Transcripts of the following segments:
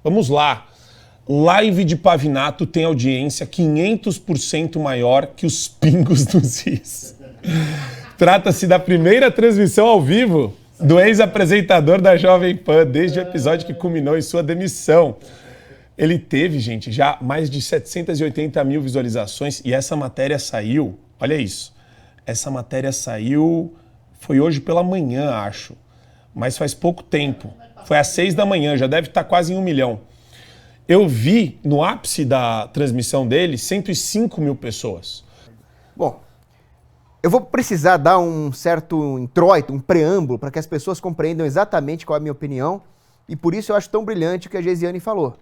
Vamos lá. Live de Pavinato tem audiência 500% maior que os pingos dos is. Trata-se da primeira transmissão ao vivo do ex-apresentador da Jovem Pan, desde o episódio que culminou em sua demissão. Ele teve, gente, já mais de 780 mil visualizações e essa matéria saiu, olha isso, essa matéria saiu, foi hoje pela manhã, acho, mas faz pouco tempo, foi às 6 da manhã, já deve estar quase em 1 milhão. Eu vi, no ápice da transmissão dele, 105 mil pessoas. Bom, eu vou precisar dar um certo introito, um preâmbulo, para que as pessoas compreendam exatamente qual é a minha opinião, e por isso eu acho tão brilhante o que a Geisiane falou.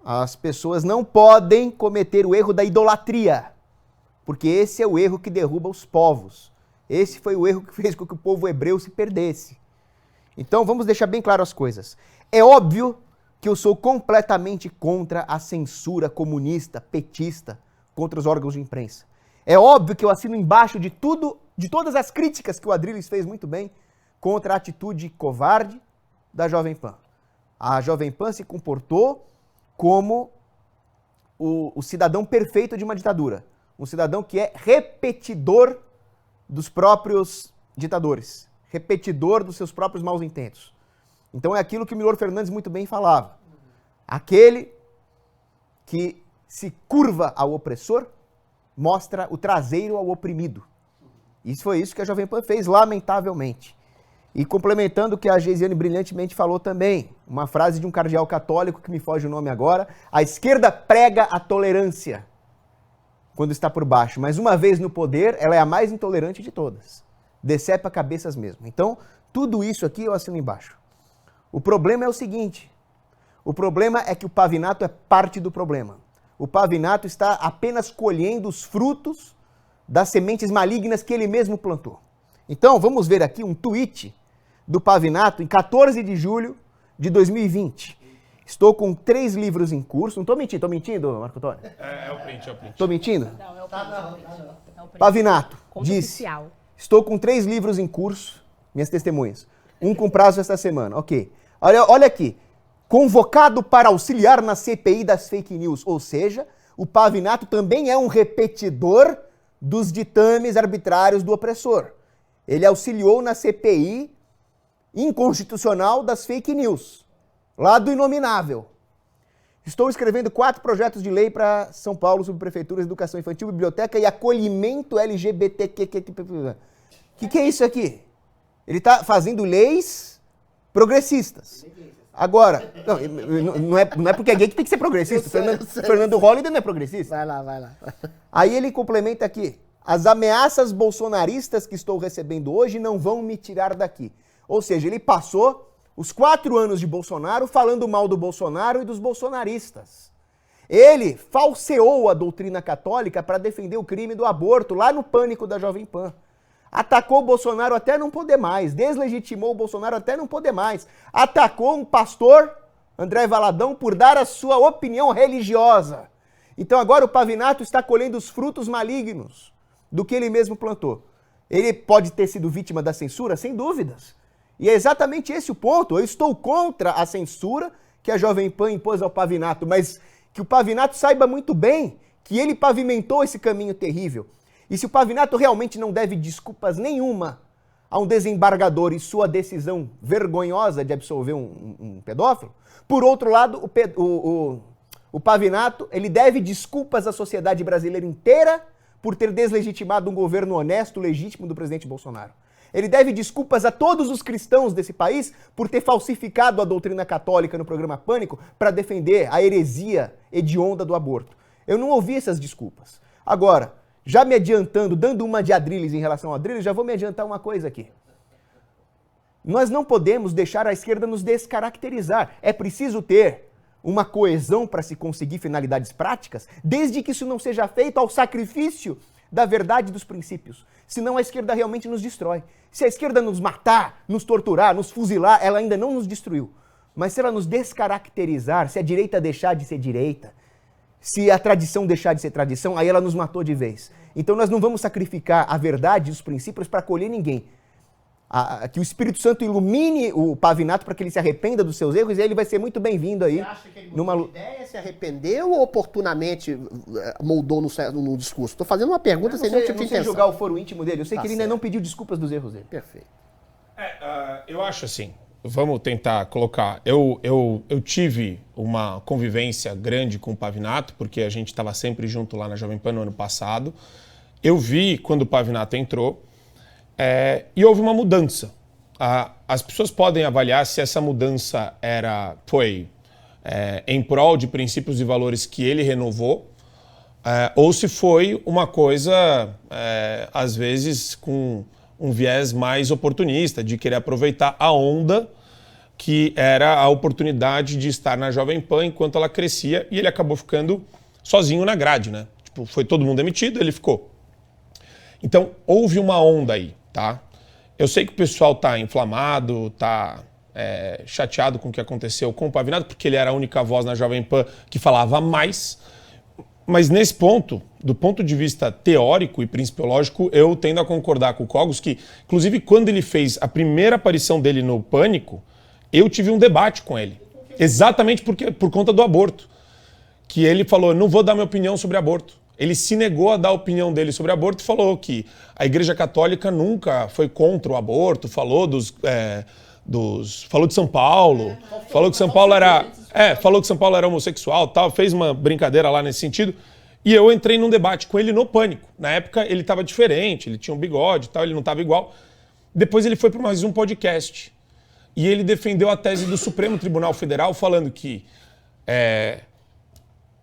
As pessoas não podem cometer o erro da idolatria, porque esse é o erro que derruba os povos. Esse foi o erro que fez com que o povo hebreu se perdesse. Então vamos deixar bem claro as coisas. É óbvio que eu sou completamente contra a censura comunista, petista, contra os órgãos de imprensa. É óbvio que eu assino embaixo de tudo, de todas as críticas que o Adrilles fez muito bem contra a atitude covarde da Jovem Pan. A Jovem Pan se comportou como o cidadão perfeito de uma ditadura. Um cidadão que é repetidor dos próprios ditadores, repetidor dos seus próprios maus intentos. Então é aquilo que o Milor Fernandes muito bem falava. Aquele que se curva ao opressor mostra o traseiro ao oprimido. Isso foi isso que a Jovem Pan fez, lamentavelmente. E complementando o que a Geisiane brilhantemente falou também, uma frase de um cardeal católico, que me foge o nome agora: a esquerda prega a tolerância quando está por baixo, mas uma vez no poder, ela é a mais intolerante de todas. Decepa cabeças mesmo. Então, tudo isso aqui eu assino embaixo. O problema é o seguinte, o problema é que o Pavinato é parte do problema. O Pavinato está apenas colhendo os frutos das sementes malignas que ele mesmo plantou. Então, vamos ver aqui um tweet do Pavinato em 14 de julho de 2020. Estou com 3 livros em curso. Não estou mentindo, Marco Antônio? É o print. Estou mentindo? Não, é o print. Pavinato Conta disse, oficial. estou com 3 livros em curso, minhas testemunhas. Um com prazo esta semana, ok. Olha aqui, convocado para auxiliar na CPI das fake news, ou seja, o Pavinato também é um repetidor dos ditames arbitrários do opressor. Ele auxiliou na CPI inconstitucional das fake news, lá do Inominável. Estou escrevendo 4 projetos de lei para São Paulo sobre prefeituras, educação infantil, biblioteca e acolhimento LGBTQ. O que é isso aqui? Ele está fazendo leis progressistas. Agora, não é porque é gay que tem que ser progressista. Fernando Holliday não é progressista. Vai lá. Aí ele complementa aqui: as ameaças bolsonaristas que estou recebendo hoje não vão me tirar daqui. Ou seja, ele passou os 4 anos de Bolsonaro falando mal do Bolsonaro e dos bolsonaristas. Ele falseou a doutrina católica para defender o crime do aborto lá no Pânico da Jovem Pan. Atacou o Bolsonaro até não poder mais, deslegitimou o Bolsonaro até não poder mais. Atacou um pastor, André Valadão, por dar a sua opinião religiosa. Então agora o Pavinato está colhendo os frutos malignos do que ele mesmo plantou. Ele pode ter sido vítima da censura, sem dúvidas. E é exatamente esse o ponto. Eu estou contra a censura que a Jovem Pan impôs ao Pavinato, mas que o Pavinato saiba muito bem que ele pavimentou esse caminho terrível. E se o Pavinato realmente não deve desculpas nenhuma a um desembargador e sua decisão vergonhosa de absolver um pedófilo, por outro lado, o Pavinato, ele deve desculpas à sociedade brasileira inteira por ter deslegitimado um governo honesto, legítimo do presidente Bolsonaro. Ele deve desculpas a todos os cristãos desse país por ter falsificado a doutrina católica no programa Pânico para defender a heresia hedionda do aborto. Eu não ouvi essas desculpas. Agora, já me adiantando, dando uma de Adrilles em relação ao Adrilles, já vou me adiantar uma coisa aqui. Nós não podemos deixar a esquerda nos descaracterizar. É preciso ter uma coesão para se conseguir finalidades práticas, desde que isso não seja feito ao sacrifício da verdade e dos princípios. Senão a esquerda realmente nos destrói. Se a esquerda nos matar, nos torturar, nos fuzilar, ela ainda não nos destruiu. Mas se ela nos descaracterizar, se a direita deixar de ser direita, se a tradição deixar de ser tradição, aí ela nos matou de vez. Então nós não vamos sacrificar a verdade e os princípios para acolher ninguém. que o Espírito Santo ilumine o Pavinato para que ele se arrependa dos seus erros, e ele vai ser muito bem-vindo aí. Você acha que ele mudou de ideia, se arrependeu ou oportunamente moldou no discurso? Estou fazendo uma pergunta sem nenhum tipo de não sei intenção. julgar o foro íntimo dele, eu sei Tá que ele ainda certo. não pediu desculpas dos erros dele. Perfeito. Eu acho assim, vamos tentar colocar. Eu tive uma convivência grande com o Pavinato, porque a gente estava sempre junto lá na Jovem Pan no ano passado. Eu vi quando o Pavinato entrou e houve uma mudança. As pessoas podem avaliar se essa mudança foi em prol de princípios e valores que ele renovou, ou se foi uma coisa, às vezes, com um viés mais oportunista, de querer aproveitar a onda que era a oportunidade de estar na Jovem Pan enquanto ela crescia, e ele acabou ficando sozinho na grade, né? Tipo, foi todo mundo demitido, ele ficou. Então, houve uma onda aí, tá? Eu sei que o pessoal tá inflamado, tá chateado com o que aconteceu com o Pavinato, porque ele era a única voz na Jovem Pan que falava mais. Mas nesse ponto, do ponto de vista teórico e principiológico, eu tendo a concordar com o Cogos que, inclusive, quando ele fez a primeira aparição dele no Pânico, eu tive um debate com ele. Exatamente por conta do aborto. Que ele falou, não vou dar minha opinião sobre aborto. Ele se negou a dar a opinião dele sobre aborto e falou que a Igreja Católica nunca foi contra o aborto, falou falou de São Paulo, falou que São Paulo era homossexual, tal, fez uma brincadeira lá nesse sentido. E eu entrei num debate com ele no Pânico. Na época ele estava diferente, ele tinha um bigode e tal, ele não estava igual. Depois ele foi para mais um podcast. E ele defendeu a tese do Supremo Tribunal Federal, falando que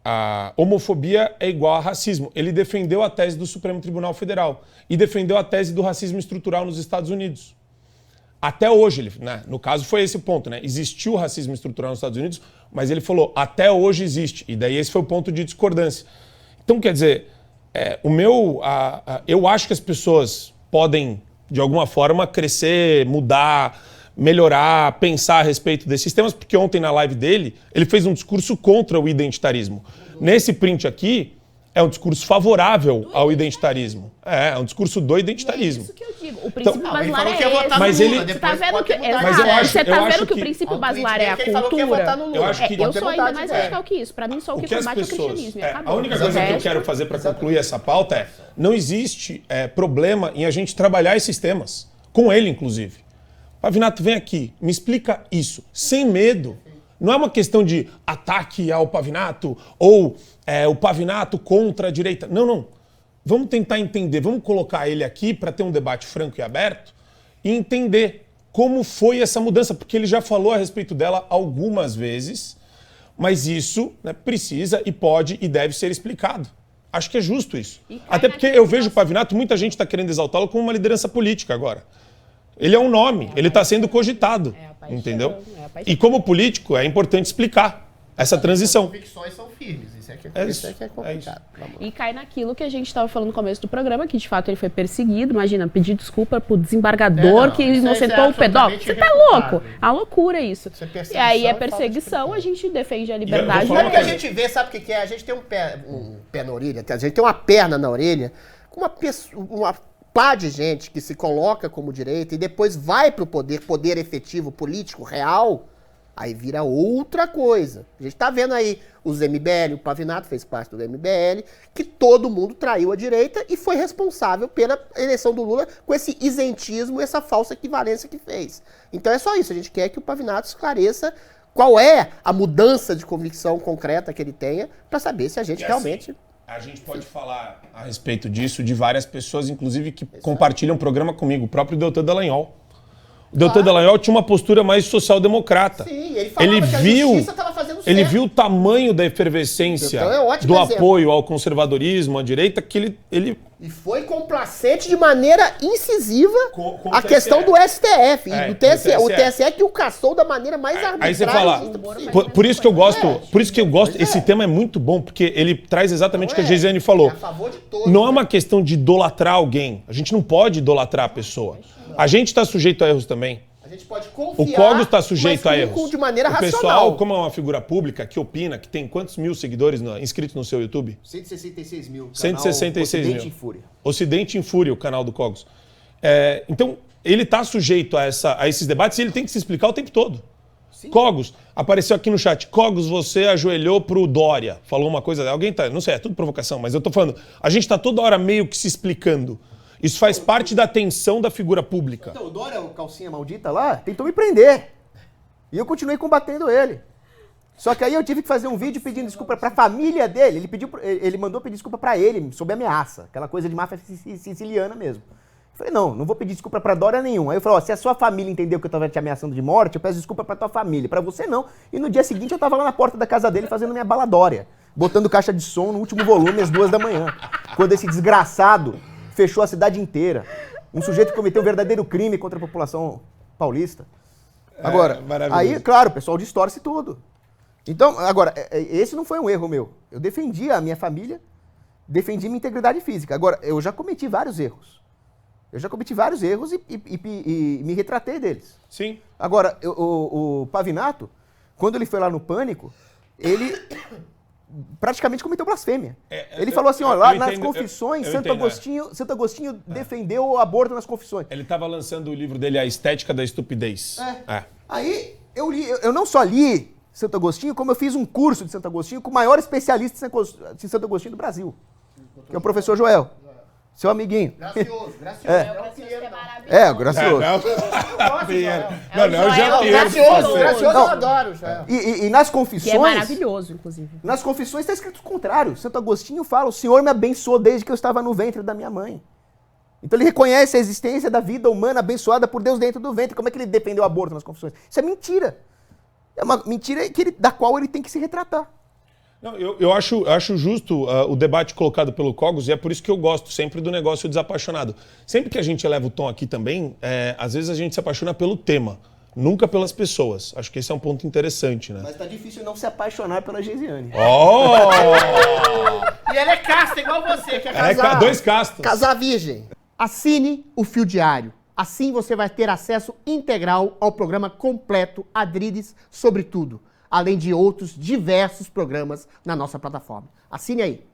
a homofobia é igual a racismo. Ele defendeu a tese do Supremo Tribunal Federal e defendeu a tese do racismo estrutural nos Estados Unidos. Até hoje, no caso foi esse o ponto, né? Existiu racismo estrutural nos Estados Unidos, mas ele falou, até hoje existe. E daí esse foi o ponto de discordância. Então, quer dizer, eu acho que as pessoas podem, de alguma forma, crescer, mudar, melhorar, pensar a respeito desses temas, porque ontem na live dele, ele fez um discurso contra o identitarismo. Nesse print aqui, é um discurso favorável ao identitarismo. É um discurso do identitarismo. É isso que eu digo. O princípio Ele basilar falou que ia é votar esse. no Mas Lula, ele- Você depois tá vendo pode que... mudar de Mas eu ideia. acho- Você tá eu vendo acho que o que- princípio Ó, basilar é a ele falou que ia votar no cultura? Lula. Eu acho que- Eu sou ainda Pode mais mudar de radical que isso. Pra mim, só o que O que as combate é o pessoas... cristianismo. e a acabou. única O coisa que eu resto- quero fazer para concluir essa pauta não existe problema em a gente trabalhar esses temas. Com ele, inclusive. Pavinato, vem aqui, me explica isso, sem medo. Não é uma questão de ataque ao Pavinato ou o Pavinato contra a direita. Não. Vamos tentar entender, vamos colocar ele aqui para ter um debate franco e aberto e entender como foi essa mudança, porque ele já falou a respeito dela algumas vezes, mas isso, né, precisa e pode e deve ser explicado. Acho que é justo isso. E cai Até porque naquele eu vejo o Pavinato, muita gente está querendo exaltá-lo como uma liderança política agora. Ele é um nome, ele está sendo cogitado, É a paixão, entendeu? é a paixão. E como político, é importante explicar essa transição. As convicções são firmes. Isso É isso isso, é complicado. Vamos lá. E cai naquilo que a gente estava falando no começo do programa, que de fato ele foi perseguido. Imagina, pedir desculpa pro desembargador Não, que isso inocentou é o pedófilo. absolutamente Você tá irrefutável. louco? A loucura isso. Isso é E perseguição aí e é falta de perseguição, a gente defende a eu liberdade. vou falar Sabe o uma que a coisa. gente vê? Sabe o que é? A gente tem um pé na orelha, a gente tem uma perna na orelha com uma pá de gente que se coloca como direita e depois vai pro poder efetivo, político, real, aí vira outra coisa. A gente tá vendo aí os MBL, o Pavinato fez parte do MBL, que todo mundo traiu a direita e foi responsável pela eleição do Lula com esse isentismo, essa falsa equivalência que fez. Então é só isso, a gente quer que o Pavinato esclareça qual é a mudança de convicção concreta que ele tenha para saber se a gente E realmente... assim, a gente pode falar a respeito disso de várias pessoas, inclusive que compartilham o programa comigo, o próprio Deltan Dallagnol. O Deltan Dallagnol tinha uma postura mais social-democrata. Sim, ele falava que a justiça tava fazendo Ele certo. viu o tamanho da efervescência Então é ótimo do exemplo. apoio ao conservadorismo, à direita, que ele E foi complacente de maneira incisiva Com a o questão TSE. do STF e do Do TSE. O TSE. TSE que o caçou da maneira mais arbitrária. Aí você fala, possível. por isso que eu gosto, Pois é. esse tema é muito bom, porque ele traz exatamente o que a É, Geisiane falou. é a favor de todos, Não é né? uma questão de idolatrar alguém. A gente não pode idolatrar a pessoa. A gente está sujeito a erros também. A gente pode O confiar, Cogos está sujeito mas a erros. de maneira o racional. pessoal, como é uma figura pública, que opina, que tem quantos mil seguidores inscritos no seu YouTube? 166 mil. 166 Ocidente mil. em Fúria. Ocidente em Fúria, o canal do Cogos. Então, ele tá sujeito a esses debates e ele tem que se explicar o tempo todo. Cogos, apareceu aqui no chat. Cogos, você ajoelhou pro Dória. Falou uma coisa. Alguém tá. Não sei, é tudo provocação, mas eu tô falando. A gente tá toda hora meio que se explicando. Isso faz parte da tensão da figura pública. Então, o Dória, o calcinha maldita lá, tentou me prender. E eu continuei combatendo ele. Só que aí eu tive que fazer um vídeo pedindo desculpa pra família dele. Ele mandou pedir desculpa pra ele, sob ameaça. Aquela coisa de máfia siciliana mesmo. Eu falei, não vou pedir desculpa pra Dória nenhum. Aí eu falei, ó, se a sua família entendeu que eu tava te ameaçando de morte, eu peço desculpa pra tua família. Pra você não. E no dia seguinte eu tava lá na porta da casa dele fazendo minha baladória. Botando caixa de som no último volume às 2 da manhã. Quando esse desgraçado fechou a cidade inteira. Um sujeito que cometeu um verdadeiro crime contra a população paulista. Agora, aí, claro, o pessoal distorce tudo. Então, agora, esse não foi um erro meu. Eu defendi a minha família, defendi minha integridade física. Agora, eu já cometi vários erros. E me retratei deles. Sim. Agora, o Pavinato, quando ele foi lá no Pânico, ele praticamente cometeu blasfêmia. Ele falou assim, ó, lá nas confissões, Santo Agostinho defendeu o aborto nas confissões. Ele estava lançando o livro dele, A Estética da Estupidez. Aí, eu não só li Santo Agostinho, como eu fiz um curso de Santo Agostinho com o maior especialista em Santo Agostinho do Brasil, que é o professor Joel. Seu amiguinho. Gracioso. É, gracioso. Não é o Joel. Gracioso, eu adoro. E nas confissões... Que é maravilhoso, inclusive. Nas confissões está escrito o contrário. Santo Agostinho fala, o Senhor me abençoou desde que eu estava no ventre da minha mãe. Então ele reconhece a existência da vida humana abençoada por Deus dentro do ventre. Como é que ele defendeu o aborto nas confissões? Isso é mentira. É uma mentira da qual ele tem que se retratar. Não, eu acho justo o debate colocado pelo Cogos, e é por isso que eu gosto sempre do negócio desapaixonado. Sempre que a gente eleva o tom aqui também, às vezes a gente se apaixona pelo tema, nunca pelas pessoas. Acho que esse é um ponto interessante, né? Mas tá difícil não se apaixonar pela Geisiane. E ela é casta, igual você, que é casar. Dois castas. Casar virgem. Assine o Fio Diário. Assim você vai ter acesso integral ao programa completo Adriles sobre tudo, além de outros diversos programas na nossa plataforma. Assine aí.